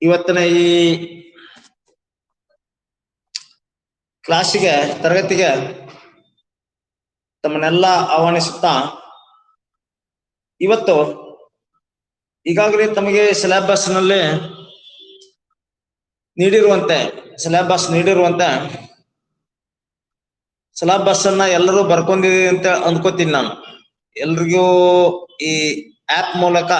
ಇವತ್ತಿನ ಈ ಕ್ಲಾಸಿಗೆ ತರಗತಿಗೆ ತಮ್ಮನ್ನೆಲ್ಲ ಆಹ್ವಾನಿಸುತ್ತಾ ಇವತ್ತು ಈಗಾಗಲೇ ತಮಗೆ ಸಿಲೆಬಸ್ ನಲ್ಲಿ ನೀಡಿರುವಂತೆ ಸಿಲೆಬಸ್ ಅನ್ನ ಎಲ್ಲರೂ ಬರ್ಕೊಂಡಿದ್ದೀರಿ ಅಂತ ಅಂದ್ಕೋತೀನಿ ನಾನು. ಎಲ್ರಿಗೂ ಈ ಆಪ್ ಮೂಲಕ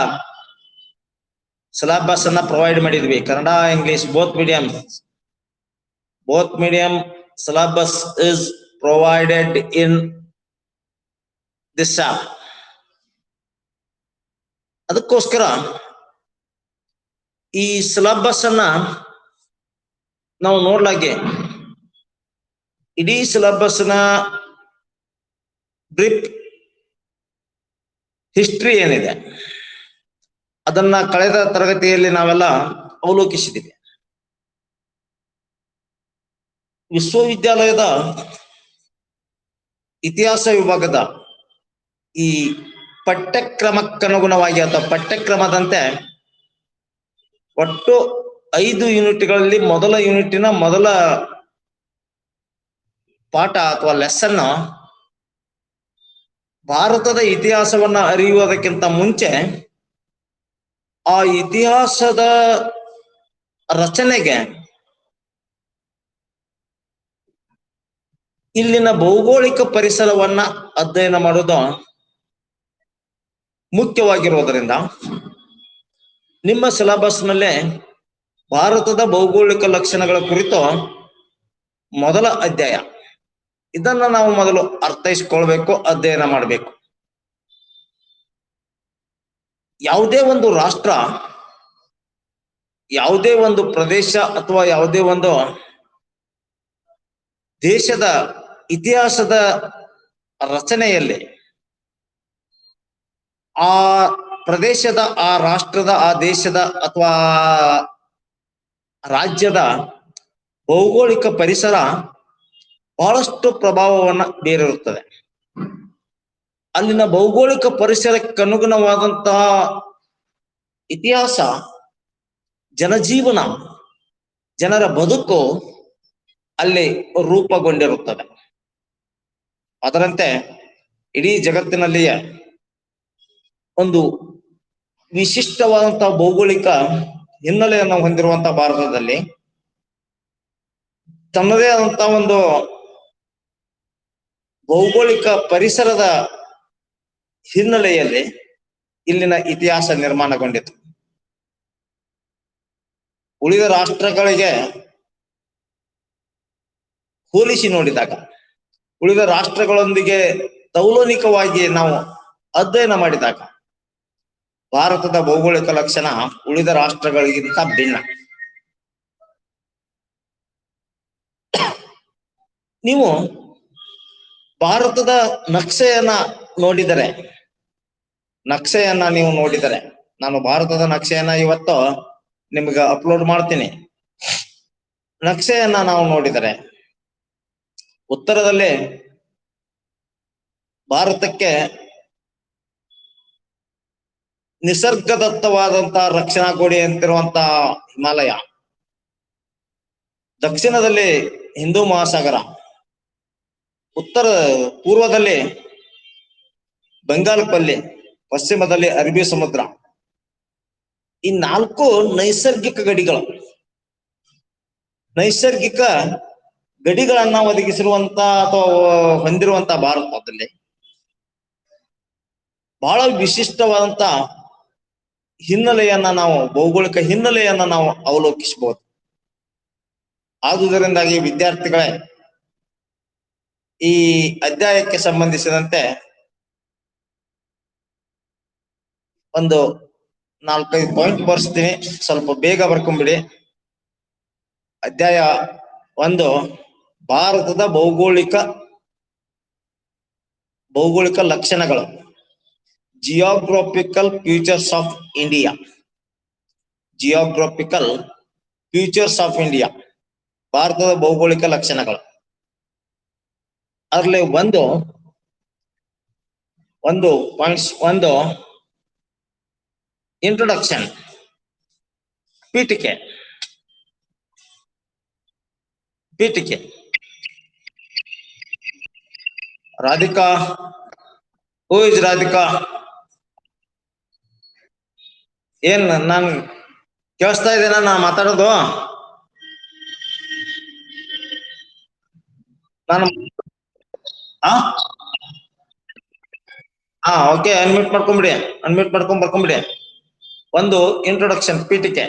ಸಿಲೆಬಸ್ ಅನ್ನ ಪ್ರೊವೈಡ್ ಮಾಡಿದ್ವಿ. Kannada English both medium syllabus is provided in this app. ಅದಕ್ಕೋಸ್ಕರ ಈ ಸಿಲೆಬಸ್ ಅನ್ನ ನಾವು ನೋಡ್ಲಾಗೆ ಇಡೀ ಸಿಲೆಬಸ್ ನ ಬ್ರೀಫ್ ಹಿಸ್ಟ್ರಿ ಏನಿದೆ ಅದನ್ನ ಕಳೆದ ತರಗತಿಯಲ್ಲಿ ನಾವೆಲ್ಲ ಅವಲೋಕಿಸಿದ್ದೀವಿ. ವಿಶ್ವವಿದ್ಯಾಲಯದ ಇತಿಹಾಸ ವಿಭಾಗದ ಈ ಪಠ್ಯಕ್ರಮಕ್ಕನುಗುಣವಾಗಿ ಅಥವಾ ಪಠ್ಯಕ್ರಮದಂತೆ ಒಟ್ಟು 5 ಯೂನಿಟ್ಗಳಲ್ಲಿ ಮೊದಲ ಯೂನಿಟಿನ ಮೊದಲ ಪಾಠ ಅಥವಾ ಲೆಸನ್ ಭಾರತದ ಇತಿಹಾಸವನ್ನ ಅರಿಯುವುದಕ್ಕಿಂತ ಮುಂಚೆ ಆ ಇತಿಹಾಸದ ರಚನೆಗೆ ಇಲ್ಲಿನ ಭೌಗೋಳಿಕ ಪರಿಸರವನ್ನ ಅಧ್ಯಯನ ಮಾಡೋದು ಮುಖ್ಯವಾಗಿರುವುದರಿಂದ ನಿಮ್ಮ ಸಿಲೆಬಸ್ ನಲ್ಲೇ ಭಾರತದ ಭೌಗೋಳಿಕ ಲಕ್ಷಣಗಳ ಕುರಿತು ಮೊದಲ ಅಧ್ಯಾಯ ಇದನ್ನ ನಾವು ಮೊದಲು ಅರ್ಥೈಸಿಕೊಳ್ಬೇಕು, ಅಧ್ಯಯನ ಮಾಡಬೇಕು. ಯಾವುದೇ ಒಂದು ರಾಷ್ಟ್ರ, ಯಾವುದೇ ಒಂದು ಪ್ರದೇಶ ಅಥವಾ ಯಾವುದೇ ಒಂದು ದೇಶದ ಇತಿಹಾಸದ ರಚನೆಯಲ್ಲಿ ಆ ಪ್ರದೇಶದ, ಆ ರಾಷ್ಟ್ರದ, ಆ ದೇಶದ ಅಥವಾ ರಾಜ್ಯದ ಭೌಗೋಳಿಕ ಪರಿಸರ ಬಹಳಷ್ಟು ಪ್ರಭಾವವನ್ನ ಬೀರಿರುತ್ತದೆ. ಅಲ್ಲಿನ ಭೌಗೋಳಿಕ ಪರಿಸರಕ್ಕನುಗುಣವಾದಂತಹ ಇತಿಹಾಸ, ಜನಜೀವನ, ಜನರ ಬದುಕು ಅಲ್ಲಿ ರೂಪುಗೊಂಡಿರುತ್ತದೆ. ಅದರಂತೆ ಇಡೀ ಜಗತ್ತಿನಲ್ಲಿಯೇ ಒಂದು ವಿಶಿಷ್ಟವಾದಂತಹ ಭೌಗೋಳಿಕ ಹಿನ್ನೆಲೆಯನ್ನು ಹೊಂದಿರುವಂತಹ ಭಾರತದಲ್ಲಿ ತನ್ನದೇ ಆದಂತಹ ಒಂದು ಭೌಗೋಳಿಕ ಪರಿಸರದ ಹಿನ್ನೆಲೆಯಲ್ಲಿ ಇಲ್ಲಿನ ಇತಿಹಾಸ ನಿರ್ಮಾಣಗೊಂಡಿತು. ಉಳಿದ ರಾಷ್ಟ್ರಗಳಿಗೆ ಹೋಲಿಸಿ ನೋಡಿದಾಗ, ಉಳಿದ ರಾಷ್ಟ್ರಗಳೊಂದಿಗೆ ತೌಲನಿಕವಾಗಿ ನಾವು ಅಧ್ಯಯನ ಮಾಡಿದಾಗ ಭಾರತದ ಭೌಗೋಳಿಕ ಲಕ್ಷಣ ಉಳಿದ ರಾಷ್ಟ್ರಗಳಿಗಿಂತ ಭಿನ್ನ. ನೀವು ಭಾರತದ ನಕ್ಷೆಯನ್ನ ನೋಡಿದರೆ ನಾನು ಭಾರತದ ನಕ್ಷೆಯನ್ನ ಇವತ್ತು ನಿಮ್ಗೆ ಅಪ್ಲೋಡ್ ಮಾಡ್ತೀನಿ. ನಕ್ಷೆಯನ್ನ ನಾವು ನೋಡಿದರೆ ಉತ್ತರದಲ್ಲಿ ಭಾರತಕ್ಕೆ ನಿಸರ್ಗದತ್ತವಾದಂತಹ ರಕ್ಷಣಾ ಗೋಡೆ ಅಂತಿರುವಂತಹ ಹಿಮಾಲಯ, ದಕ್ಷಿಣದಲ್ಲಿ ಹಿಂದೂ ಮಹಾಸಾಗರ, ಪೂರ್ವದಲ್ಲಿ ಬಂಗಾಳ ಕೊಲ್ಲಿ, ಪಶ್ಚಿಮದಲ್ಲಿ ಅರಬ್ಬಿ ಸಮುದ್ರ. ಈ 4 ನೈಸರ್ಗಿಕ ಗಡಿಗಳನ್ನ ಒದಗಿಸಿರುವಂತ ಅಥವಾ ಹೊಂದಿರುವಂತಹ ಭಾರತದಲ್ಲಿ ಬಹಳ ವಿಶಿಷ್ಟವಾದಂತ ಭೌಗೋಳಿಕ ಹಿನ್ನೆಲೆಯನ್ನ ನಾವು ಅವಲೋಕಿಸಬಹುದು. ಆದುದರಿಂದಾಗಿ ವಿದ್ಯಾರ್ಥಿಗಳೇ, ಈ ಅಧ್ಯಾಯಕ್ಕೆ ಸಂಬಂಧಿಸಿದಂತೆ ಒಂದು 4-5 ಪಾಯಿಂಟ್ ಬರ್ಸ್ತೀನಿ, ಸ್ವಲ್ಪ ಬೇಗ ಬರ್ಕೊಂಡ್ಬಿಡಿ. ಅಧ್ಯಾಯ 1, ಭಾರತದ ಭೌಗೋಳಿಕ ಲಕ್ಷಣಗಳು, ಜಿಯೋಗ್ರಫಿಕಲ್ ಫ್ಯೂಚರ್ಸ್ ಆಫ್ ಇಂಡಿಯಾ, ಭಾರತದ ಭೌಗೋಳಿಕ ಲಕ್ಷಣಗಳು. ಅದರಲ್ಲಿ ಒಂದು ಇಂಟ್ರೊಡಕ್ಷನ್. ಪೀಠಿಕೆ ಪೀಠಿಕೆ. Radhika, who is Radhika? ಏನ್ ನಾನ್ ಕೇಳಿಸ್ತಾ ಇದ್ದೇನಾ ನಾ ಮಾತಾಡೋದು? ನಾನು ಓಕೆ, ಅನ್ಮ್ಯೂಟ್ ಮಾಡ್ಕೊಂಬಿಡಿ, ಅನ್ಮ್ಯೂಟ್ ಮಾಡ್ಕೊಂಡ್ ಬರ್ಕೊಂಬಿಡಿ. ಒಂದು ಇಂಟ್ರೊಡಕ್ಷನ್ ಪೀಠಿಕೆ.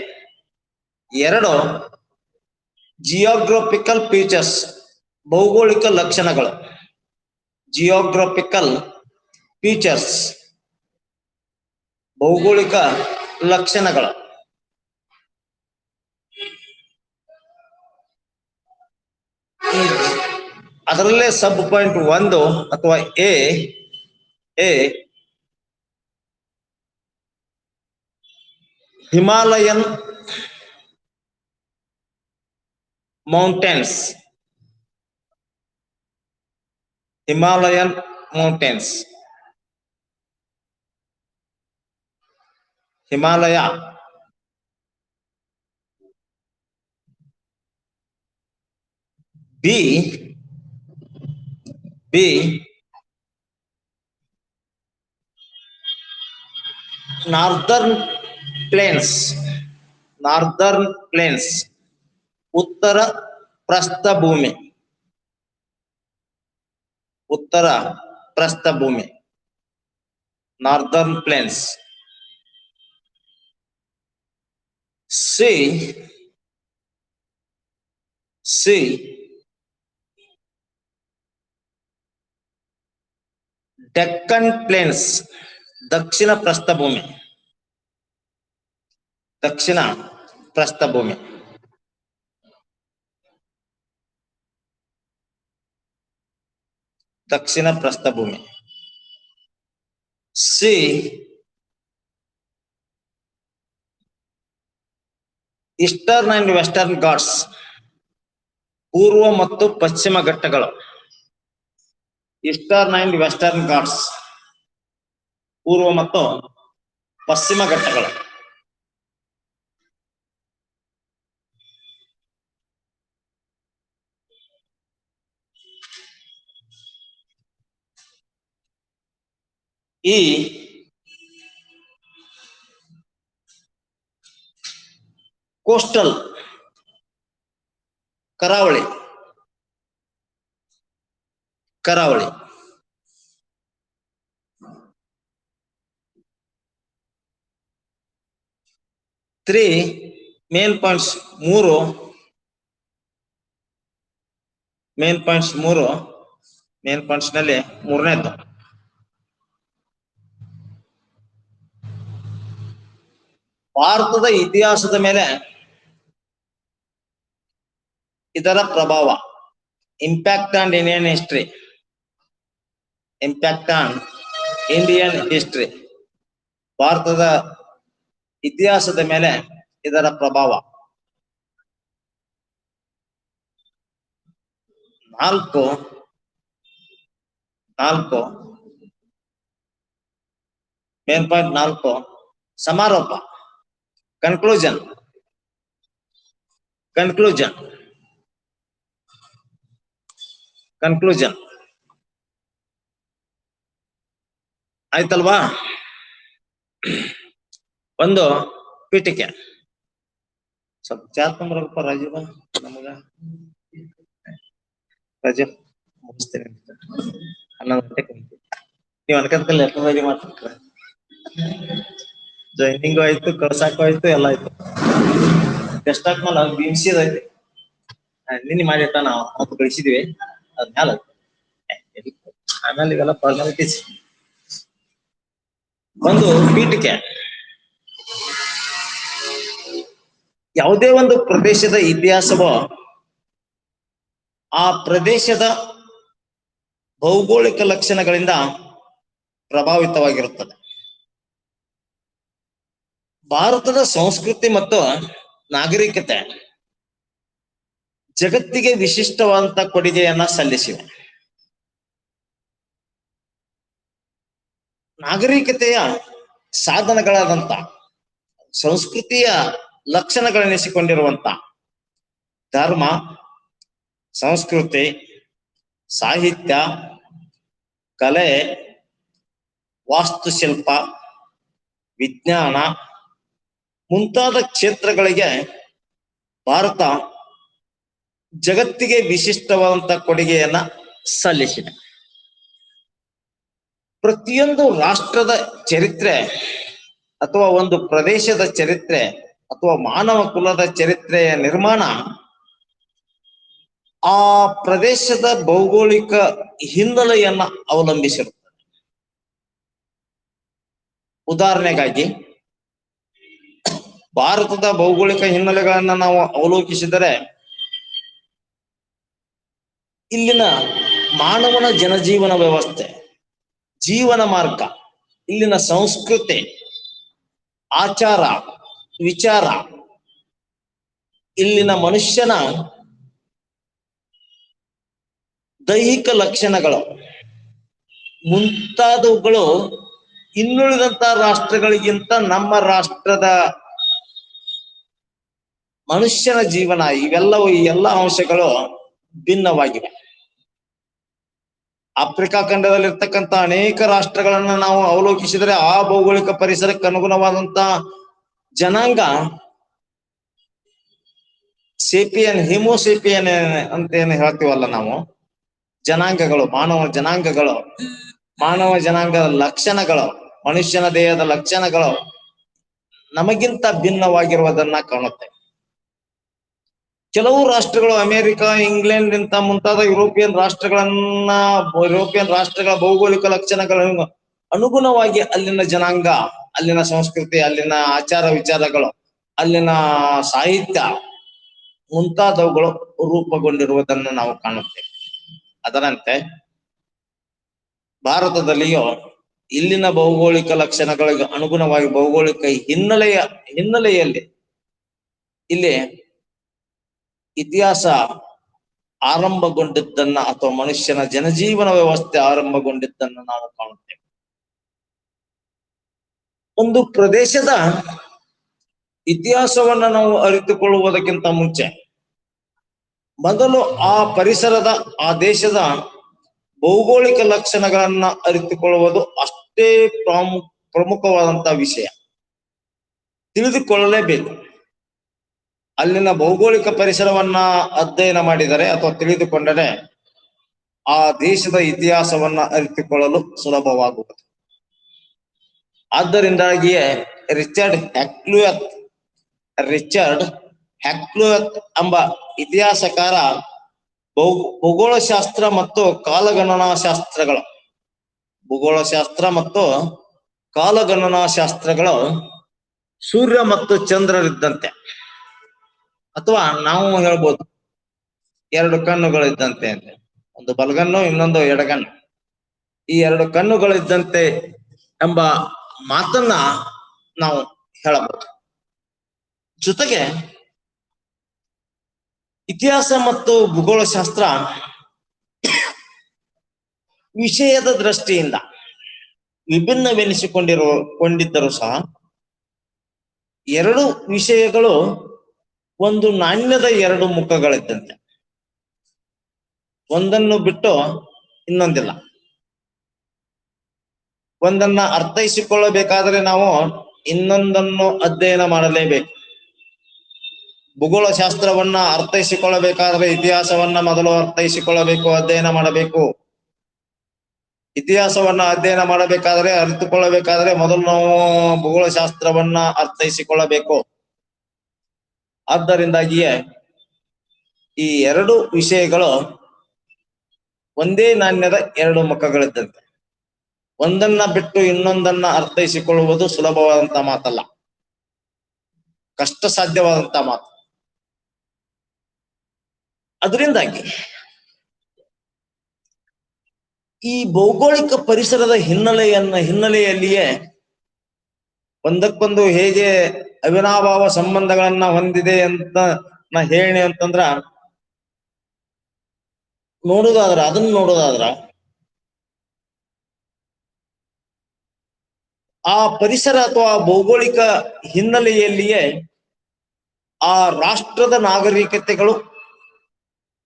ಎರಡು ಜಿಯೋಗ್ರಫಿಕಲ್ ಫೀಚರ್ಸ್, ಭೌಗೋಳಿಕ ಲಕ್ಷಣಗಳು. ಜಿಯೋಗ್ರಫಿಕಲ್ ಫೀಚರ್ಸ್, ಭೌಗೋಳಿಕ ಲಕ್ಷಣಗಳು. ಅದರಲ್ಲೇ ಸಬ್ ಪಾಯಿಂಟ್ ಒಂದು ಅಥವಾ A Himalayan mountains. Himalayan mountains, Himalaya. B northern plains. Northern plains, ಉತ್ತರ ಪ್ರಸ್ಥಭೂಮಿ. ಉತ್ತರ ಪ್ರಸ್ಥಭೂಮಿ, northern plains. C Deccan plains, ದಕ್ಷಿಣ ಪ್ರಸ್ಥಭೂಮಿ. ದಕ್ಷಿಣ ಪ್ರಸ್ಥಭೂಮಿ. ದಕ್ಷಿಣ ಪ್ರಸ್ಥಭೂಮಿ. C eastern and western Ghats, ಪೂರ್ವ ಮತ್ತು ಪಶ್ಚಿಮ ಘಟ್ಟಗಳು. ಈಸ್ಟರ್ನ್ ಅಂಡ್ ವೆಸ್ಟರ್ನ್ ಘಾಟ್ಸ್, ಪೂರ್ವ ಮತ್ತು ಪಶ್ಚಿಮ ಘಟ್ಟಗಳು. ಈ ಕೋಸ್ಟಲ್, ಕರಾವಳಿ. ಕರಾವಳಿ. 3 ಮೇನ್ ಪಾಯಿಂಟ್ಸ್, ಮೂರು ಮೇನ್ ಪಾಯಿಂಟ್ಸ್. ಮೇನ್ ಪಾಯಿಂಟ್ಸ್ ನಲ್ಲಿ ಮೂರನೇದ್ದು ಭಾರತದ ಇತಿಹಾಸದ ಮೇಲೆ ಇದರ ಪ್ರಭಾವ. Impact on Indian history. Impact on Indian history, ಭಾರತದ ಇತಿಹಾಸದ ಮೇಲೆ ಇದರ ಪ್ರಭಾವ. 4 ಮೇನ್ ಪಾಯಿಂಟ್. 4 ಸಮಾರೋಪ, ಕನ್ಕ್ಲೂಷನ್. ಆಯ್ತಲ್ವಾ? ಒಂದು ಪೀಠಿಕೆ. ಸ್ವಲ್ಪ ಚಾತ್ ನಂಬರಪ್ಪ ರಾಜೀವ, ನಮಗ ರಾಜೀವ್ ಮುಗಿಸ್ತೇನೆ. 11 ಗಂಟೆಗೆ ನೀವು ಅನ್ಕಂತ ಲೆಟರ್ ರೆಡಿ ಮಾಡ್ತಿರ್ತೀರ. ಜಾಯ್ನಿಂಗ್ ಆಯ್ತು, ಕಳ್ಸಾಕು ಆಯ್ತು, ಎಲ್ಲ ಆಯ್ತು. ಟೆಸ್ಟ್ ಆದ್ಮೇಲೆ ಬಿನ್ಸಿದೈತಿ, ನಿನ್ನೆ ಮಾಡಿಟ್ಟ ನಾವು ಅವತ್ತು ಕಳಿಸಿದ್ವಿ. ಅದ್ಮೇಲೆ ಆಮೇಲೆ ಇವೆಲ್ಲ ಫಾರ್ಮಾಲಿಟೀಸ್. ಒಂದು ಪೀಠಿಕೆ. ಯಾವುದೇ ಒಂದು ಪ್ರದೇಶದ ಇತಿಹಾಸವೋ ಆ ಪ್ರದೇಶದ ಭೌಗೋಳಿಕ ಲಕ್ಷಣಗಳಿಂದ ಪ್ರಭಾವಿತವಾಗಿರುತ್ತದೆ. ಭಾರತದ ಸಂಸ್ಕೃತಿ ಮತ್ತು ನಾಗರಿಕತೆ ಜಗತ್ತಿಗೆ ವಿಶಿಷ್ಟವಾದಂತ ಕೊಡುಗೆಯನ್ನ ಸಲ್ಲಿಸಿವೆ. ನಾಗರಿಕತೆಯ ಸಾಧನಗಳಾದಂತ ಸಂಸ್ಕೃತಿಯ ಲಕ್ಷಣಗಳೆನಿಸಿಕೊಂಡಿರುವಂತ ಧರ್ಮ, ಸಂಸ್ಕೃತಿ, ಸಾಹಿತ್ಯ, ಕಲೆ, ವಾಸ್ತುಶಿಲ್ಪ, ವಿಜ್ಞಾನ ಮುಂತಾದ ಕ್ಷೇತ್ರಗಳಿಗೆ ಭಾರತ ಜಗತ್ತಿಗೆ ವಿಶಿಷ್ಟವಾದಂತ ಕೊಡುಗೆಯನ್ನ ಸಲ್ಲಿಸಿದೆ. ಪ್ರತಿಯೊಂದು ರಾಷ್ಟ್ರದ ಚರಿತ್ರೆ ಅಥವಾ ಒಂದು ಪ್ರದೇಶದ ಚರಿತ್ರೆ ಅಥವಾ ಮಾನವ ಕುಲದ ಚರಿತ್ರೆಯ ನಿರ್ಮಾಣ ಆ ಪ್ರದೇಶದ ಭೌಗೋಳಿಕ ಹಿನ್ನೆಲೆಯನ್ನ ಅವಲಂಬಿಸಿರುತ್ತದೆ. ಉದಾಹರಣೆಗಾಗಿ ಭಾರತದ ಭೌಗೋಳಿಕ ಹಿನ್ನೆಲೆಗಳನ್ನ ನಾವು ಅವಲೋಕಿಸಿದರೆ ಇಲ್ಲಿನ ಮಾನವನ ಜನಜೀವನ ವ್ಯವಸ್ಥೆ, ಜೀವನ ಮಾರ್ಗ, ಇಲ್ಲಿನ ಸಂಸ್ಕೃತಿ, ಆಚಾರ ವಿಚಾರ, ಇಲ್ಲಿನ ಮನುಷ್ಯನ ದೈಹಿಕ ಲಕ್ಷಣಗಳು ಮುಂತಾದವುಗಳು ಇನ್ನುಳಿದಂತ ರಾಷ್ಟ್ರಗಳಿಗಿಂತ ನಮ್ಮ ರಾಷ್ಟ್ರದ ಮನುಷ್ಯನ ಜೀವನ ಇವೆಲ್ಲವೂ ಈ ಎಲ್ಲ ಅಂಶಗಳು ಭಿನ್ನವಾಗಿವೆ. ಆಫ್ರಿಕಾ ಖಂಡದಲ್ಲಿರ್ತಕ್ಕಂಥ ಅನೇಕ ರಾಷ್ಟ್ರಗಳನ್ನ ನಾವು ಅವಲೋಕಿಸಿದರೆ ಆ ಭೌಗೋಳಿಕ ಪರಿಸರಕ್ಕೆ ಅನುಗುಣವಾದಂತ ಜನಾಂಗ ಸೇಪಿಯನ್ ಹಿಮೋಸೇಪಿಯನ್ ಅಂತ ಏನು ಹೇಳ್ತೀವಲ್ಲ ನಾವು, ಜನಾಂಗಗಳು, ಮಾನವ ಜನಾಂಗದ ಲಕ್ಷಣಗಳು, ಮನುಷ್ಯನ ದೇಹದ ಲಕ್ಷಣಗಳು ನಮಗಿಂತ ಭಿನ್ನವಾಗಿರುವುದನ್ನ ಕಾಣುತ್ತೆ. ಕೆಲವು ರಾಷ್ಟ್ರಗಳು ಅಮೆರಿಕ, ಇಂಗ್ಲೆಂಡ್ ಇಂತ ಮುಂತಾದ ಯುರೋಪಿಯನ್ ರಾಷ್ಟ್ರಗಳ ಭೌಗೋಳಿಕ ಲಕ್ಷಣಗಳನ್ನು ಅನುಗುಣವಾಗಿ ಅಲ್ಲಿನ ಜನಾಂಗ, ಅಲ್ಲಿನ ಸಂಸ್ಕೃತಿ, ಅಲ್ಲಿನ ಆಚಾರ ವಿಚಾರಗಳು, ಅಲ್ಲಿನ ಸಾಹಿತ್ಯ ಮುಂತಾದವುಗಳು ರೂಪುಗೊಂಡಿರುವುದನ್ನು ನಾವು ಕಾಣುತ್ತೇವೆ. ಅದರಂತೆ ಭಾರತದಲ್ಲಿಯೂ ಇಲ್ಲಿನ ಭೌಗೋಳಿಕ ಲಕ್ಷಣಗಳಿಗೆ ಅನುಗುಣವಾಗಿ ಭೌಗೋಳಿಕ ಹಿನ್ನೆಲೆಯಲ್ಲಿ ಇಲ್ಲಿ ಇತಿಹಾಸ ಆರಂಭಗೊಂಡಿದ್ದನ್ನ ಅಥವಾ ಮನುಷ್ಯನ ಜನಜೀವನ ವ್ಯವಸ್ಥೆ ಆರಂಭಗೊಂಡಿದ್ದನ್ನು ನಾವು ಕಾಣುತ್ತೇವೆ. ಒಂದು ಪ್ರದೇಶದ ಇತಿಹಾಸವನ್ನ ನಾವು ಅರಿತುಕೊಳ್ಳುವುದಕ್ಕಿಂತ ಮುಂಚೆ ಮೊದಲು ಆ ಪರಿಸರದ, ಆ ದೇಶದ ಭೌಗೋಳಿಕ ಲಕ್ಷಣಗಳನ್ನ ಅರಿತುಕೊಳ್ಳುವುದು ಅಷ್ಟೇ ಪ್ರಮುಖವಾದಂತಹ ವಿಷಯ. ತಿಳಿದುಕೊಳ್ಳಲೇಬೇಕು. ಅಲ್ಲಿನ ಭೌಗೋಳಿಕ ಪರಿಸರವನ್ನ ಅಧ್ಯಯನ ಮಾಡಿದರೆ ಅಥವಾ ತಿಳಿದುಕೊಂಡರೆ ಆ ದೇಶದ ಇತಿಹಾಸವನ್ನ ಅರಿತುಕೊಳ್ಳಲು ಸುಲಭವಾಗುತ್ತದೆ. ಆದ್ದರಿಂದಾಗಿಯೇ ರಿಚರ್ಡ್ ಹ್ಯಾಕ್ಲುಯತ್ ಎಂಬ ಇತಿಹಾಸಕಾರ ಭೂಗೋಳಶಾಸ್ತ್ರ ಮತ್ತು ಕಾಲಗಣನಾಶಾಸ್ತ್ರಗಳು ಸೂರ್ಯ ಮತ್ತು ಚಂದ್ರರಿದ್ದಂತೆ, ಅಥವಾ ನಾವು ಹೇಳ್ಬೋದು ಎರಡು ಕಣ್ಣುಗಳಿದ್ದಂತೆ ಅಂತ. ಒಂದು ಬಲಗಣ್ಣು, ಇನ್ನೊಂದು ಎಡಗಣ್ಣು. ಈ ಎರಡು ಕಣ್ಣುಗಳಿದ್ದಂತೆ ಎಂಬ ಮಾತನ್ನ ನಾವು ಹೇಳಬಹುದು. ಜೊತೆಗೆ ಇತಿಹಾಸ ಮತ್ತು ಭೂಗೋಳಶಾಸ್ತ್ರ ವಿಷಯದ ದೃಷ್ಟಿಯಿಂದ ಕೊಂಡಿದ್ದರೂ ಸಹ ಎರಡು ವಿಷಯಗಳು ಒಂದು ನಾಣ್ಯದ ಎರಡು ಮುಖಗಳಿದ್ದಂತೆ. ಒಂದನ್ನು ಬಿಟ್ಟು ಇನ್ನೊಂದಿಲ್ಲ. ಒಂದನ್ನ ಅರ್ಥೈಸಿಕೊಳ್ಳಬೇಕಾದರೆ ನಾವು ಇನ್ನೊಂದನ್ನು ಅಧ್ಯಯನ ಮಾಡಲೇಬೇಕು. ಭೂಗೋಳಶಾಸ್ತ್ರವನ್ನ ಅರ್ಥೈಸಿಕೊಳ್ಳಬೇಕಾದ್ರೆ ಇತಿಹಾಸವನ್ನ ಮೊದಲು ಅರ್ಥೈಸಿಕೊಳ್ಳಬೇಕು, ಅಧ್ಯಯನ ಮಾಡಬೇಕು. ಇತಿಹಾಸವನ್ನ ಅಧ್ಯಯನ ಮಾಡಬೇಕಾದ್ರೆ, ಅರಿತುಕೊಳ್ಳಬೇಕಾದ್ರೆ ಮೊದಲು ನಾವು ಭೂಗೋಳಶಾಸ್ತ್ರವನ್ನ ಅರ್ಥೈಸಿಕೊಳ್ಳಬೇಕು. ಆದ್ದರಿಂದಾಗಿಯೇ ಈ ಎರಡು ವಿಷಯಗಳು ಒಂದೇ ನಾಣ್ಯದ ಎರಡು ಮುಖಗಳಿದ್ದಂತೆ. ಒಂದನ್ನ ಬಿಟ್ಟು ಇನ್ನೊಂದನ್ನ ಅರ್ಥೈಸಿಕೊಳ್ಳುವುದು ಸುಲಭವಾದಂತ ಮಾತಲ್ಲ, ಕಷ್ಟ ಸಾಧ್ಯವಾದಂತ ಮಾತು. ಅದರಿಂದಾಗಿ ಈ ಭೌಗೋಳಿಕ ಪರಿಸರದ ಹಿನ್ನೆಲೆಯಲ್ಲಿಯೇ ಒಂದಕ್ಕೊಂದು ಹೇಗೆ ಅವಿನಾಭಾವ ಸಂಬಂಧಗಳನ್ನ ಹೊಂದಿದೆ ಅಂತ ನಾ ಹೇಳಿ ಅಂತಂದ್ರ ಅದನ್ನ ನೋಡೋದಾದ್ರ ಆ ಪರಿಸರ ಅಥವಾ ಭೌಗೋಳಿಕ ಹಿನ್ನೆಲೆಯಲ್ಲಿಯೇ ಆ ರಾಷ್ಟ್ರದ ನಾಗರಿಕತೆಗಳು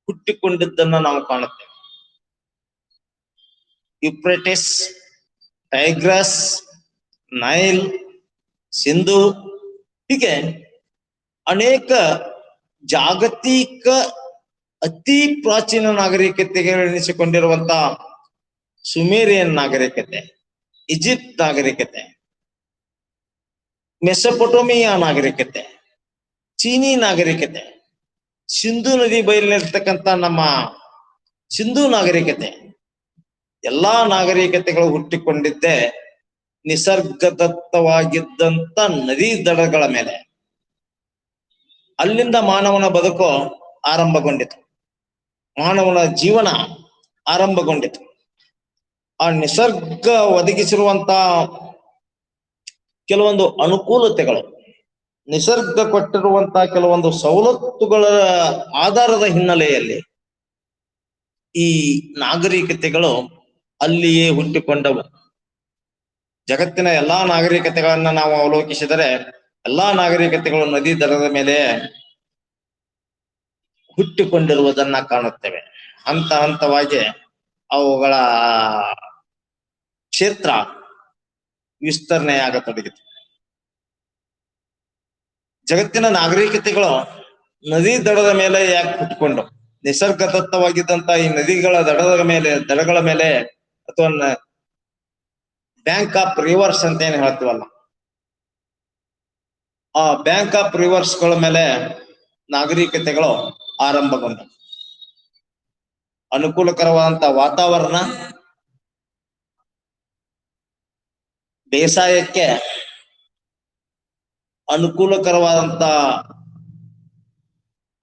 ಹುಟ್ಟಿಕೊಂಡಿದ್ದನ್ನ ನಾವು ಕಾಣುತ್ತೇವೆ. ಯುಪ್ರೆಟಿಸ್, ಟೈಗ್ರಸ್, ನೈಲ್, ಸಿಂಧು, ಹೀಗೆ ಅನೇಕ ಜಾಗತಿಕ ಅತಿ ಪ್ರಾಚೀನ ನಾಗರಿಕತೆಗಳೆನಿಸಿಕೊಂಡಿರುವಂತ ಸುಮೇರಿಯನ್ ನಾಗರಿಕತೆ, ಈಜಿಪ್ಟ್ ನಾಗರಿಕತೆ, ಮೆಸೊಪೊಟೋಮಿಯಾ ನಾಗರಿಕತೆ, ಚೀನಿ ನಾಗರಿಕತೆ, ಸಿಂಧು ನದಿ ಬಯಲಿನಲ್ಲಿರ್ತಕ್ಕಂಥ ನಮ್ಮ ಸಿಂಧು ನಾಗರಿಕತೆ, ಎಲ್ಲಾ ನಾಗರಿಕತೆಗಳು ಹುಟ್ಟಿಕೊಂಡಿದ್ದೇ ನಿಸರ್ಗದತ್ತವಾಗಿದ್ದಂತ ನದಿ ದಡಗಳ ಮೇಲೆ. ಅಲ್ಲಿಂದ ಮಾನವನ ಬದುಕು ಆರಂಭಗೊಂಡಿತು, ಮಾನವನ ಜೀವನ ಆರಂಭಗೊಂಡಿತು. ಆ ನಿಸರ್ಗ ಒದಗಿಸಿರುವಂತ ಕೆಲವೊಂದು ಅನುಕೂಲತೆಗಳು, ನಿಸರ್ಗ ಕೊಟ್ಟಿರುವಂತ ಕೆಲವೊಂದು ಸವಲತ್ತುಗಳ ಆಧಾರದ ಹಿನ್ನೆಲೆಯಲ್ಲಿ ಈ ನಾಗರಿಕತೆಗಳು ಅಲ್ಲಿಯೇ ಹುಟ್ಟಿಕೊಂಡವು. ಜಗತ್ತಿನ ಎಲ್ಲಾ ನಾಗರಿಕತೆಗಳನ್ನ ನಾವು ಅವಲೋಕಿಸಿದರೆ ಎಲ್ಲಾ ನಾಗರಿಕತೆಗಳು ನದಿ ದಡದ ಮೇಲೆ ಹುಟ್ಟಿಕೊಂಡಿರುವುದನ್ನ ಕಾಣುತ್ತೇವೆ. ಹಂತ ಹಂತವಾಗಿ ಅವುಗಳ ಕ್ಷೇತ್ರ ವಿಸ್ತರಣೆಯಾಗತೊಡಗಿತು. ಜಗತ್ತಿನ ನಾಗರಿಕತೆಗಳು ನದಿ ದಡದ ಮೇಲೆ ಯಾಕೆ ಹುಟ್ಟಿಕೊಂಡು, ನಿಸರ್ಗದತ್ತವಾಗಿದ್ದಂತ ಈ ನದಿಗಳ ದಡಗಳ ಮೇಲೆ ಅಥವಾ ಬ್ಯಾಂಕ್ ಆಫ್ ರಿವರ್ಸ್ ಅಂತ ಏನ್ ಹೇಳ್ತೀವಲ್ಲ, ಆ ಬ್ಯಾಂಕ್ ಆಫ್ ರಿವರ್ಸ್ ಗಳ ಮೇಲೆ ನಾಗರಿಕತೆಗಳು ಆರಂಭಗೊಂಡ. ಅನುಕೂಲಕರವಾದಂತ ವಾತಾವರಣ, ಬೇಸಾಯಕ್ಕೆ ಅನುಕೂಲಕರವಾದಂತ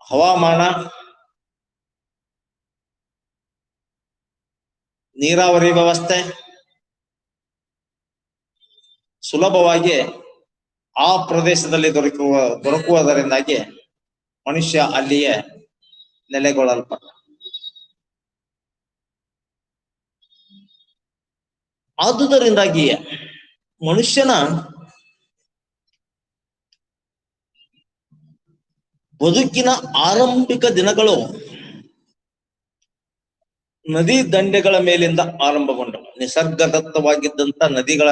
ಹವಾಮಾನ, ನೀರಾವರಿ ವ್ಯವಸ್ಥೆ ಸುಲಭವಾಗಿ ಆ ಪ್ರದೇಶದಲ್ಲಿ ದೊರಕುವುದರಿಂದಾಗಿ ಮನುಷ್ಯ ಅಲ್ಲಿಯೇ ನೆಲೆಗೊಳ್ಳಲ್ಪಟ್ಟ. ಆದುದರಿಂದಾಗಿ ಮನುಷ್ಯನ ಬದುಕಿನ ಆರಂಭಿಕ ದಿನಗಳು ನದಿ ದಂಡೆಗಳ ಮೇಲಿಂದ ಆರಂಭಗೊಂಡವು. ನಿಸರ್ಗದತ್ತವಾಗಿದ್ದಂತ ನದಿಗಳ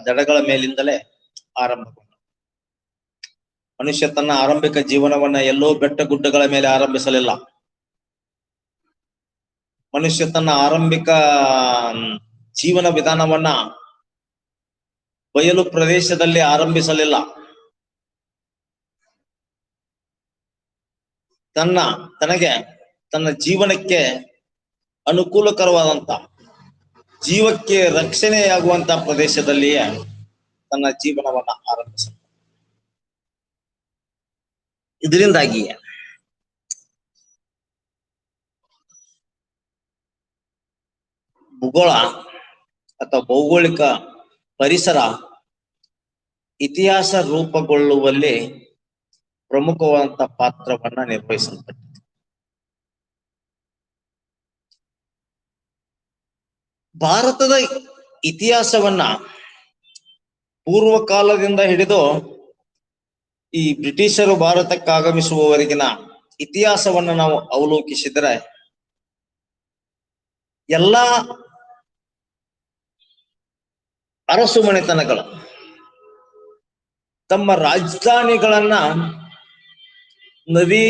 ದಡಗಳ ಮೇಲಿಂದಲೇ ಆರಂಭಗೊಂಡ. ಮನುಷ್ಯ ತನ್ನ ಆರಂಭಿಕ ಜೀವನವನ್ನ ಎಲ್ಲೋ ಬೆಟ್ಟ ಗುಡ್ಡಗಳ ಮೇಲೆ ಆರಂಭಿಸಲಿಲ್ಲ. ಮನುಷ್ಯ ತನ್ನ ಆರಂಭಿಕ ಜೀವನ ವಿಧಾನವನ್ನ ಬಯಲು ಪ್ರದೇಶದಲ್ಲಿ ಆರಂಭಿಸಲಿಲ್ಲ. ತನ್ನ ಜೀವನಕ್ಕೆ ಅನುಕೂಲಕರವಾದಂತ, ಜೀವಕ್ಕೆ ರಕ್ಷಣೆಯಾಗುವಂತ ಪ್ರದೇಶದಲ್ಲಿಯೇ ತನ್ನ ಜೀವನವನ್ನ ಆರಂಭಿಸ. ಇದರಿಂದಾಗಿ ಭೂಗೋಳ ಅಥವಾ ಭೌಗೋಳಿಕ ಪರಿಸರ ಇತಿಹಾಸ ರೂಪುಗೊಳ್ಳುವಲ್ಲಿ ಪ್ರಮುಖವಾದಂತ ಪಾತ್ರವನ್ನ ನಿರ್ವಹಿಸಲ್ಪಟ್ಟಿದೆ. ಭಾರತದ ಇತಿಹಾಸವನ್ನ ಪೂರ್ವ ಕಾಲದಿಂದ ಹಿಡಿದು ಈ ಬ್ರಿಟಿಷರು ಭಾರತಕ್ಕೆ ಆಗಮಿಸುವವರೆಗಿನ ಇತಿಹಾಸವನ್ನ ನಾವು ಅವಲೋಕಿಸಿದರೆ ಎಲ್ಲಾ ಅರಸು ಮನೆತನಗಳು ತಮ್ಮ ರಾಜಧಾನಿಗಳನ್ನ ನದಿ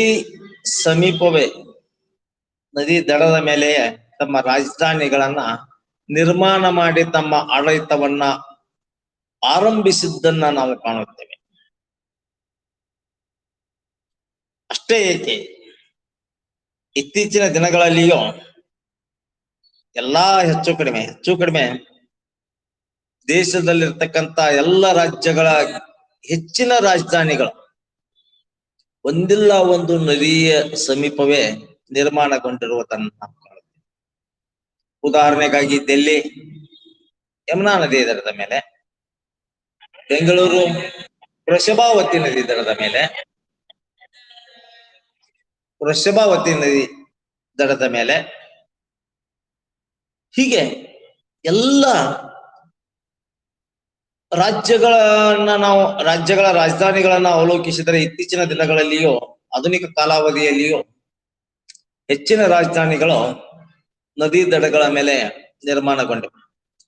ಸಮೀಪವೇ, ನದಿ ದಡದ ಮೇಲೆಯೇ ತಮ್ಮ ರಾಜಧಾನಿಗಳನ್ನ ನಿರ್ಮಾಣ ಮಾಡಿ ತಮ್ಮ ಆಡಳಿತವನ್ನ ಆರಂಭಿಸಿದ್ದನ್ನ ನಾವು ಕಾಣುತ್ತೇವೆ. ಅಷ್ಟೇ ಏಕೆ, ಇತ್ತೀಚಿನ ದಿನಗಳಲ್ಲಿಯೂ ಎಲ್ಲಾ ಹೆಚ್ಚು ಕಡಿಮೆ ದೇಶದಲ್ಲಿರ್ತಕ್ಕಂಥ ಎಲ್ಲ ರಾಜ್ಯಗಳ ಹೆಚ್ಚಿನ ರಾಜಧಾನಿಗಳು ಒಂದಿಲ್ಲ ಒಂದು ನದಿಯ ಸಮೀಪವೇ ನಿರ್ಮಾಣಗೊಂಡಿರುವುದನ್ನು ನಾವು ಕಾಣುತ್ತೇವೆ. ಉದಾಹರಣೆಗಾಗಿ ದಿಲ್ಲಿ ಯಮುನಾ ನದಿ ದಡದ ಮೇಲೆ, ಬೆಂಗಳೂರು ವೃಷಭಾವತಿ ನದಿ ದಡದ ಮೇಲೆ, ಹೀಗೆ ಎಲ್ಲ ರಾಜ್ಯಗಳ ರಾಜಧಾನಿಗಳನ್ನ ಅವಲೋಕಿಸಿದರೆ ಇತ್ತೀಚಿನ ದಿನಗಳಲ್ಲಿಯೂ ಆಧುನಿಕ ಕಾಲಾವಧಿಯಲ್ಲಿಯೂ ಹೆಚ್ಚಿನ ರಾಜಧಾನಿಗಳು ನದಿ ದಡಗಳ ಮೇಲೆ ನಿರ್ಮಾಣಗೊಂಡವು.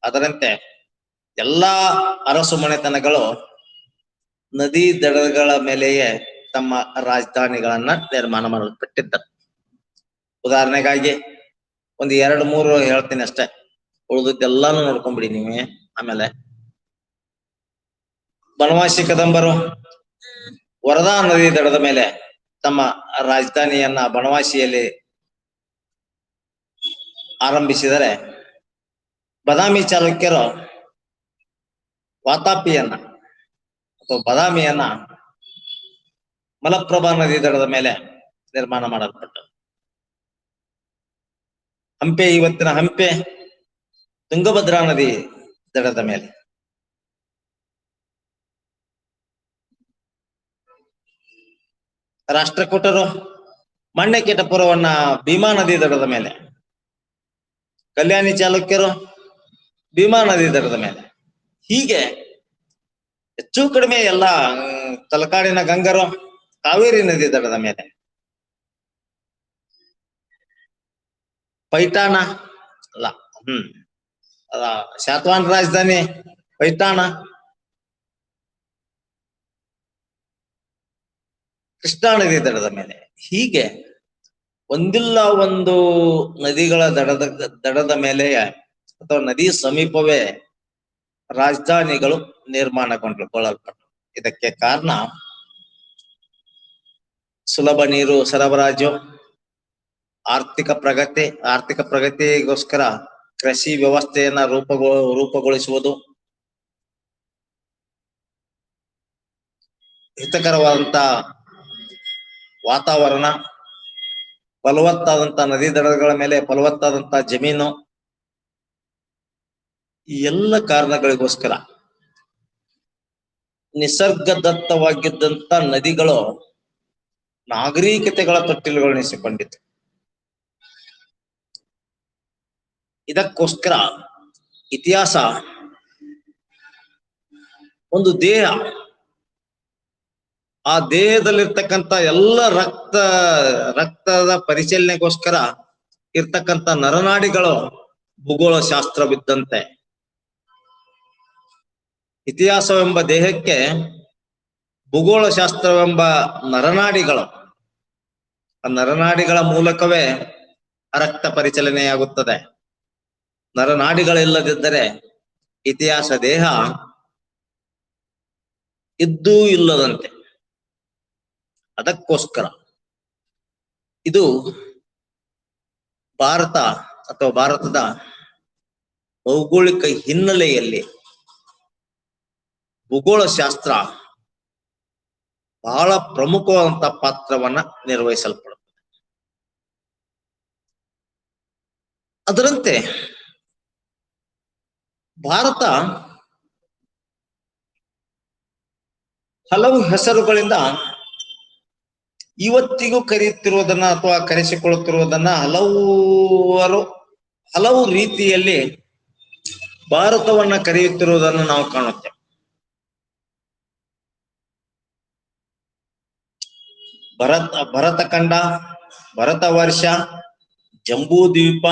ಅದರಂತೆ ಎಲ್ಲಾ ಅರಸು ಮನೆತನಗಳು ನದಿ ದಡಗಳ ಮೇಲೆಯೇ ತಮ್ಮ ರಾಜಧಾನಿಗಳನ್ನ ನಿರ್ಮಾಣ ಮಾಡಲ್ಪಟ್ಟಿದ್ದರು. ಉದಾಹರಣೆಗಾಗಿ ಒಂದು 2-3 ಹೇಳ್ತೀನಿ ಅಷ್ಟೇ, ಉಳಿದದ್ದೆಲ್ಲಾನು ನೋಡ್ಕೊಂಡ್ಬಿಡಿ ನೀವೇ. ಆಮೇಲೆ ಬನವಾಸಿ ಕದಂಬರು ವರದಾ ನದಿ ದಡದ ಮೇಲೆ ತಮ್ಮ ರಾಜಧಾನಿಯನ್ನ ಬನವಾಸಿಯಲ್ಲಿ ಆರಂಭಿಸಿದರೆ, ಬಾದಾಮಿ ಚಾಲುಕ್ಯರು ವಾತಾಪಿಯನ್ನ ಅಥವಾ ಬಾದಾಮಿಯನ್ನ ಮಲಪ್ರಭಾ ನದಿ ದಡದ ಮೇಲೆ ನಿರ್ಮಾಣ ಮಾಡಲ್ಪಟ್ಟರು. ಹಂಪೆ, ಇವತ್ತಿನ ಹಂಪೆ ತುಂಗಭದ್ರಾ ನದಿ ದಡದ ಮೇಲೆ. ರಾಷ್ಟ್ರಕೂಟರು ಮಣ್ಣೆಕೆಟಪುರವನ್ನ ಭೀಮಾ ನದಿ ದಡದ ಮೇಲೆ, ಕಲ್ಯಾಣಿ ಚಾಲುಕ್ಯರು ಭೀಮಾ ನದಿ ದಡದ ಮೇಲೆ. ಹೀಗೆ ಹೆಚ್ಚು ಕಡಿಮೆ ಎಲ್ಲ ತಲಕಾಡಿನ ಗಂಗರು ಕಾವೇರಿ ನದಿ ದಡದ ಮೇಲೆ. ಪೈಠಾಣ ಅಲ್ಲ, ಶಾತವಾಹನ ರಾಜಧಾನಿ ಪೈಠಾಣ, ಕೃಷ್ಣಾ ನದಿ ದಡದ ಮೇಲೆ. ಹೀಗೆ ಒಂದಿಲ್ಲ ಒಂದು ನದಿಗಳ ದಡದ ಮೇಲೆ ಅಥವಾ ನದಿ ಸಮೀಪವೇ ರಾಜಧಾನಿಗಳು ನಿರ್ಮಾಣಗೊಳ್ಳಲ್ಪಟ್ಟವು. ಇದಕ್ಕೆ ಕಾರಣ ಸುಲಭ ನೀರು ಸರಬರಾಜು, ಆರ್ಥಿಕ ಪ್ರಗತಿಗೋಸ್ಕರ ಕೃಷಿ ವ್ಯವಸ್ಥೆಯನ್ನ ರೂಪುಗೊಳಿಸುವುದು, ಹಿತಕರವಾದಂತ ವಾತಾವರಣ, ಫಲವತ್ತಾದಂತ ನದಿ ದಡಗಳ ಮೇಲೆ ಫಲವತ್ತಾದಂತ ಜಮೀನು, ಈ ಎಲ್ಲ ಕಾರಣಗಳಿಗೋಸ್ಕರ ನಿಸರ್ಗದತ್ತವಾಗಿದ್ದಂತ ನದಿಗಳು ನಾಗರಿಕತೆಗಳ ತೊಟ್ಟಿಲುಗಳನ್ನಿಸಿಕೊಂಡಿತು. ಇದಕ್ಕೋಸ್ಕರ ಇತಿಹಾಸ ಒಂದು ದೇಹ, ಆ ದೇಹದಲ್ಲಿರ್ತಕ್ಕಂಥ ಎಲ್ಲ ರಕ್ತದ ಪರಿಶೀಲನೆಗೋಸ್ಕರ ಇರ್ತಕ್ಕಂಥ ನರನಾಡಿಗಳು ಭೂಗೋಳ ಶಾಸ್ತ್ರವಿದ್ದಂತೆ ಇತಿಹಾಸವೆಂಬ ದೇಹಕ್ಕೆ ಭೂಗೋಳ ಶಾಸ್ತ್ರವೆಂಬ ನರನಾಡಿಗಳು, ಆ ನರನಾಡಿಗಳ ಮೂಲಕವೇ ರಕ್ತ ಪರಿಚಲನೆಯಾಗುತ್ತದೆ. ನರನಾಡಿಗಳಿಲ್ಲದಿದ್ದರೆ ಇತಿಹಾಸ ದೇಹ ಇದ್ದೂ ಇಲ್ಲದಂತೆ. ಅದಕ್ಕೋಸ್ಕರ ಇದು ಭಾರತ ಅಥವಾ ಭಾರತದ ಭೌಗೋಳಿಕ ಹಿನ್ನೆಲೆಯಲ್ಲಿ ಭೂಗೋಳ ಶಾಸ್ತ್ರ ಬಹಳ ಪ್ರಮುಖವಾದಂತ ಪಾತ್ರವನ್ನ ನಿರ್ವಹಿಸಲ್ಪಡುತ್ತದೆ. ಅದರಂತೆ ಭಾರತ ಹಲವು ಹೆಸರುಗಳಿಂದ ಇವತ್ತಿಗೂ ಕರೆಯುತ್ತಿರುವುದನ್ನ ಅಥವಾ ಕರೆಸಿಕೊಳ್ಳುತ್ತಿರುವುದನ್ನ ಹಲವು ರೀತಿಯಲ್ಲಿ ಭಾರತವನ್ನ ಕರೆಯುತ್ತಿರುವುದನ್ನು ನಾವು ಕಾಣುತ್ತೇವೆ. ಭರತಖಂಡ, ಭರತ ವರ್ಷ, ಜಂಬೂ ದ್ವೀಪ,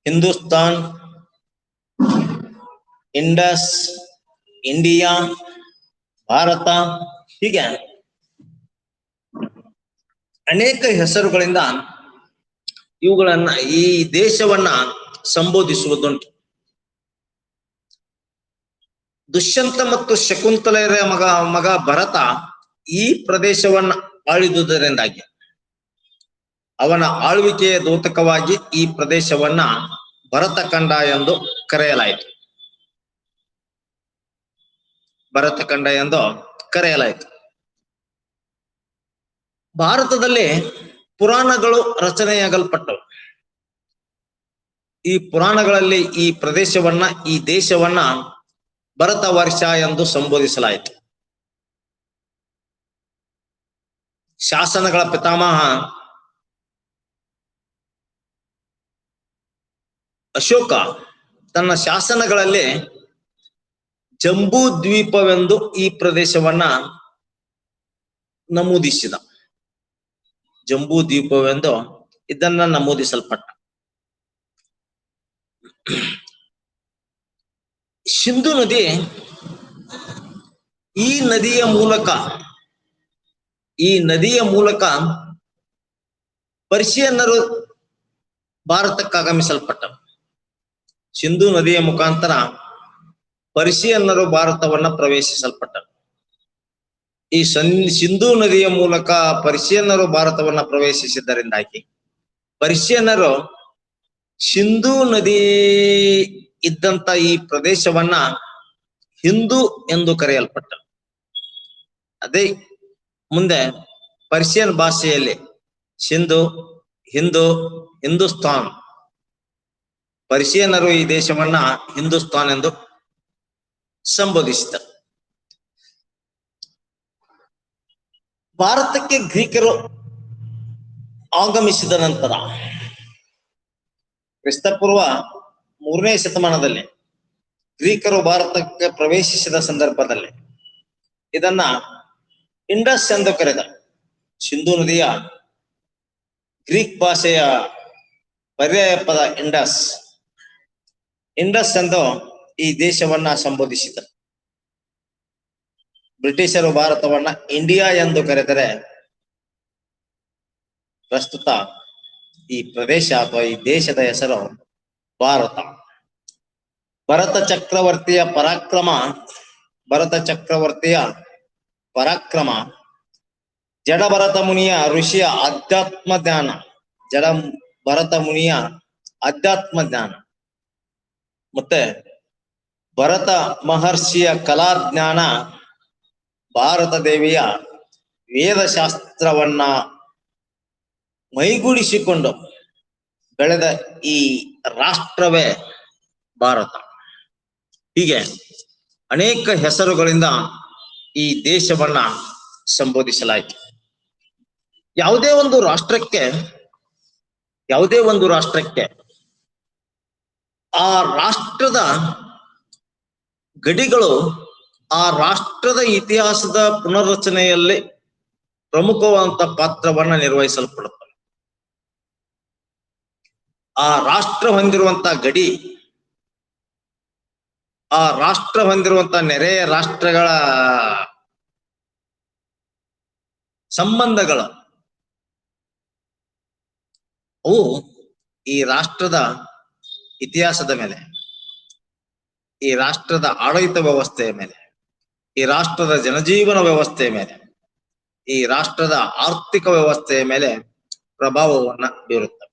ಹಿಂದೂಸ್ತಾನ್, ಇಂಡಸ್, ಇಂಡಿಯಾ, ಭಾರತ, ಹೀಗೆ ಅನೇಕ ಹೆಸರುಗಳಿಂದ ಇವುಗಳನ್ನ, ಈ ದೇಶವನ್ನ ಸಂಬೋಧಿಸುವುದುಂಟು. ದುಷ್ಯಂತ ಮತ್ತು ಶಕುಂತಲೆಯರ ಮಗ ಭರತ ಈ ಪ್ರದೇಶವನ್ನ ಆಳಿದುದರಿಂದಾಗಿ ಅವನ ಆಳ್ವಿಕೆಯ ದ್ಯೋತಕವಾಗಿ ಈ ಪ್ರದೇಶವನ್ನ ಭರತಖಂಡ ಎಂದು ಕರೆಯಲಾಯಿತು. ಭರತಖಂಡ ಎಂದು ಕರೆಯಲಾಯಿತು. ಭಾರತದಲ್ಲಿ ಪುರಾಣಗಳು ರಚನೆಯಾಗಲ್ಪಟ್ಟವು. ಈ ಪುರಾಣಗಳಲ್ಲಿ ಈ ಪ್ರದೇಶವನ್ನ, ಈ ದೇಶವನ್ನ ಭರತ ವರ್ಷ ಎಂದು ಸಂಬೋಧಿಸಲಾಯಿತು. ಶಾಸನಗಳ ಪಿತಾಮಹ ಅಶೋಕ ತನ್ನ ಶಾಸನಗಳಲ್ಲಿ ಜಂಬೂ ದ್ವೀಪವೆಂದು ಈ ಪ್ರದೇಶವನ್ನ ನಮೂದಿಸಿದ. ಜಂಬೂ ದ್ವೀಪವೆಂದು ಇದನ್ನ ನಮೂದಿಸಲ್ಪಟ್ಟ. ಸಿಂಧು ನದಿ ಈ ನದಿಯ ಮೂಲಕ ಪರ್ಷಿಯನ್ನರು ಭಾರತಕ್ಕೆ ಆಗಮಿಸಲ್ಪಟ್ಟರು. ಸಿಂಧು ನದಿಯ ಮುಖಾಂತರ ಪರ್ಷಿಯನ್ನರು ಭಾರತವನ್ನ ಪ್ರವೇಶಿಸಲ್ಪಟ್ಟರು. ಈ ಸಿಂಧು ನದಿಯ ಮೂಲಕ ಪರ್ಷಿಯನ್ನರು ಭಾರತವನ್ನ ಪ್ರವೇಶಿಸಿದ್ದರಿಂದಾಗಿ ಪರ್ಷಿಯನ್ನರು ಸಿಂಧು ನದಿ ಇದ್ದಂತ ಈ ಪ್ರದೇಶವನ್ನ ಹಿಂದೂ ಎಂದು ಕರೆಯಲ್ಪಟ್ಟರು. ಅದೇ ಮುಂದೆ ಪರ್ಷಿಯನ್ ಭಾಷೆಯಲ್ಲಿ ಸಿಂಧು, ಹಿಂದೂ, ಹಿಂದೂಸ್ತಾನ್, ಪರ್ಷಿಯನ್ನರು ಈ ದೇಶವನ್ನ ಹಿಂದೂಸ್ತಾನ್ ಎಂದು ಸಂಬೋಧಿಸಿದರು. ಭಾರತಕ್ಕೆ ಗ್ರೀಕರು ಆಗಮಿಸಿದ ನಂತರ ಕ್ರಿಸ್ತಪೂರ್ವ 3ನೇ ಶತಮಾನದಲ್ಲಿ ಗ್ರೀಕರು ಭಾರತಕ್ಕೆ ಪ್ರವೇಶಿಸಿದ ಸಂದರ್ಭದಲ್ಲಿ ಇದನ್ನ ಇಂಡಸ್ ಎಂದು ಕರೆದರು. ಸಿಂಧು ನದಿಯ ಗ್ರೀಕ್ ಭಾಷೆಯ ಪರ್ಯಾಯ ಪದ ಇಂಡಸ್ ಎಂದು ಈ ದೇಶವನ್ನ ಸಂಬೋಧಿಸಿದರು. ಬ್ರಿಟಿಷರು ಭಾರತವನ್ನ ಇಂಡಿಯಾ ಎಂದು ಕರೆದರೆ ಪ್ರಸ್ತುತ ಈ ಪ್ರದೇಶ ಅಥವಾ ಈ ದೇಶದ ಹೆಸರು ಭಾರತ. ಭರತ ಚಕ್ರವರ್ತಿಯ ಪರಾಕ್ರಮ ಜಡ ಭರತ ಮುನಿಯ ಋಷಿಯ ಅಧ್ಯಾತ್ಮ ಜ್ಞಾನ ಮತ್ತೆ ಭರತ ಮಹರ್ಷಿಯ ಕಲಾಜ್ಞಾನ ಭಾರತ ದೇವಿಯ ವೇದಶಾಸ್ತ್ರವನ್ನ ಮೈಗೂಡಿಸಿಕೊಂಡು ಬೆಳೆದ ಈ ರಾಷ್ಟ್ರವೇ ಭಾರತ. ಹೀಗೆ ಅನೇಕ ಹೆಸರುಗಳಿಂದ ಈ ದೇಶವನ್ನ ಸಂಬೋಧಿಸಲಾಯಿತು. ಯಾವುದೇ ಒಂದು ರಾಷ್ಟ್ರಕ್ಕೆ ಆ ರಾಷ್ಟ್ರದ ಗಡಿಗಳು ಆ ರಾಷ್ಟ್ರದ ಇತಿಹಾಸದ ಪುನರ್ರಚನೆಯಲ್ಲಿ ಪ್ರಮುಖವಾದಂತ ಪಾತ್ರವನ್ನ ನಿರ್ವಹಿಸಲ್ಪಡುತ್ತವೆ. ಆ ರಾಷ್ಟ್ರ ಹೊಂದಿರುವಂತ ಗಡಿ, ಆ ರಾಷ್ಟ್ರ ಹೊಂದಿರುವಂತ ನೆರೆಯ ರಾಷ್ಟ್ರಗಳ ಸಂಬಂಧಗಳು ಅವು ಈ ರಾಷ್ಟ್ರದ ಇತಿಹಾಸದ ಮೇಲೆ, ಈ ರಾಷ್ಟ್ರದ ಆಡಳಿತ ವ್ಯವಸ್ಥೆಯ ಮೇಲೆ, ಈ ರಾಷ್ಟ್ರದ ಜನಜೀವನ ವ್ಯವಸ್ಥೆಯ ಮೇಲೆ, ಈ ರಾಷ್ಟ್ರದ ಆರ್ಥಿಕ ವ್ಯವಸ್ಥೆಯ ಮೇಲೆ ಪ್ರಭಾವವನ್ನ ಬೀರುತ್ತವೆ.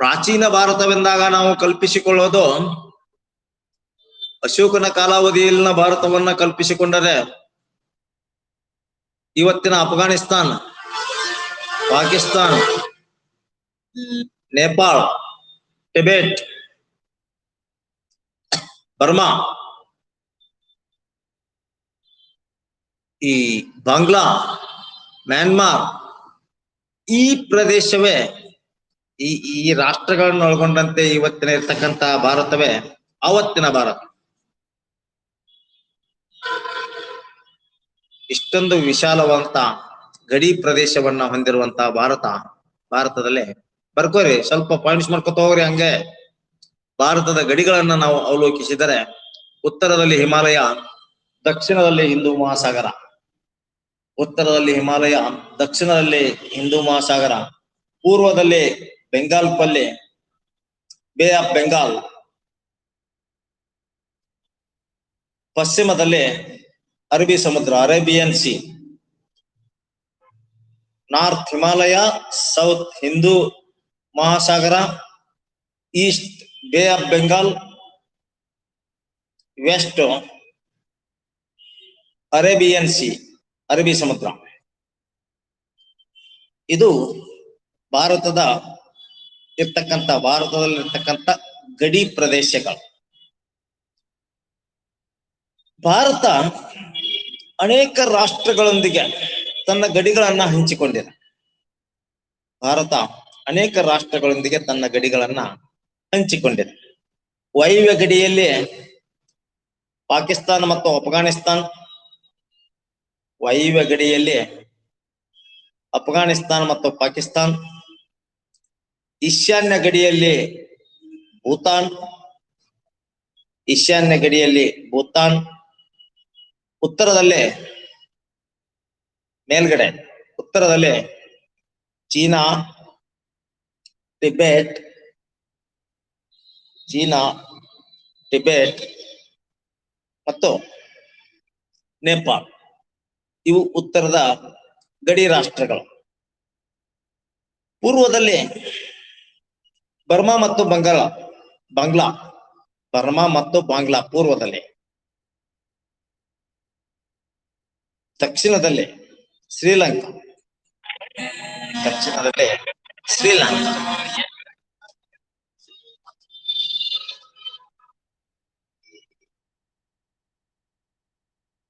ಪ್ರಾಚೀನ ಭಾರತವೆಂದಾಗ ನಾವು ಕಲ್ಪಿಸಿಕೊಳ್ಳೋದು ಅಶೋಕನ ಕಾಲಾವಧಿಯಲ್ಲಿನ ಭಾರತವನ್ನ ಕಲ್ಪಿಸಿಕೊಂಡರೆ ಇವತ್ತಿನ ಅಫ್ಘಾನಿಸ್ತಾನ್, ಪಾಕಿಸ್ತಾನ್, ನೇಪಾಳ, ಟಿಬೆಟ್, ಬರ್ಮಾ, ಈ ಬಾಂಗ್ಲಾ, ಮ್ಯಾನ್ಮಾರ್, ಈ ಪ್ರದೇಶವೇ ಈ ರಾಷ್ಟ್ರಗಳನ್ನು ಒಳಗೊಂಡಂತೆ ಇವತ್ತಿನ ಇರ್ತಕ್ಕಂತ ಭಾರತವೇ ಆವತ್ತಿನ ಭಾರತ. ಇಷ್ಟೊಂದು ವಿಶಾಲವಂತ ಗಡಿ ಪ್ರದೇಶವನ್ನ ಹೊಂದಿರುವಂತ ಭಾರತದಲ್ಲಿ ಬರ್ಕೋರಿ, ಸ್ವಲ್ಪ ಪಾಯಿಂಟ್ಸ್ ಮಾಡ್ಕೊತ ಹೋಗ್ರಿ. ಹಂಗೆ ಭಾರತದ ಗಡಿಗಳನ್ನ ನಾವು ಅವಲೋಕಿಸಿದರೆ ಉತ್ತರದಲ್ಲಿ ಹಿಮಾಲಯ, ದಕ್ಷಿಣದಲ್ಲಿ ಹಿಂದೂ ಮಹಾಸಾಗರ, ದಕ್ಷಿಣದಲ್ಲಿ ಹಿಂದೂ ಮಹಾಸಾಗರ, ಪೂರ್ವದಲ್ಲಿ ಬೆಂಗಾಲ್ ಪಲ್ಲೆ, ಬೇ ಆಫ್ ಬೆಂಗಾಲ್, ಪಶ್ಚಿಮದಲ್ಲಿ ಅರಬ್ಬಿ ಸಮುದ್ರ, Arabian sea, north Himalaya, south ಹಿಂದೂ ಮಹಾಸಾಗರ, east bay of Bengal, west Arabian sea, ಅರಬ್ಬಿ ಸಮುದ್ರ. ಇದು ಭಾರತದಲ್ಲಿರ್ತಕ್ಕಂಥ ಗಡಿ ಪ್ರದೇಶಗಳು. ಭಾರತ ಅನೇಕ ರಾಷ್ಟ್ರಗಳೊಂದಿಗೆ ತನ್ನ ಗಡಿಗಳನ್ನ ಹಂಚಿಕೊಂಡಿದೆ. ಹಂಚಿಕೊಂಡಿದೆ. ವಾಯುವ್ಯ ಗಡಿಯಲ್ಲಿ ಪಾಕಿಸ್ತಾನ ಮತ್ತು ಅಫ್ಘಾನಿಸ್ತಾನ್, ವಾಯುವ್ಯ ಗಡಿಯಲ್ಲಿ ಅಫ್ಘಾನಿಸ್ತಾನ ಮತ್ತು ಪಾಕಿಸ್ತಾನ್, ಈಶಾನ್ಯ ಗಡಿಯಲ್ಲಿ ಭೂತಾನ್, ಈಶಾನ್ಯ ಗಡಿಯಲ್ಲಿ ಭೂತಾನ್, ಉತ್ತರದಲ್ಲಿ ಮೇಲ್ಗಡೆ ಉತ್ತರದಲ್ಲಿ ಚೀನಾ, ಟಿಬೆಟ್, ಮತ್ತು ನೇಪಾಳ. ಇವು ಉತ್ತರದ ಗಡಿ ರಾಷ್ಟ್ರಗಳು. ಪೂರ್ವದಲ್ಲಿ ಬರ್ಮಾ ಮತ್ತು ಬಾಂಗ್ಲಾ, ಬರ್ಮಾ ಮತ್ತು ಬಾಂಗ್ಲಾ ಪೂರ್ವದಲ್ಲಿ. ದಕ್ಷಿಣದಲ್ಲಿ ಶ್ರೀಲಂಕಾ,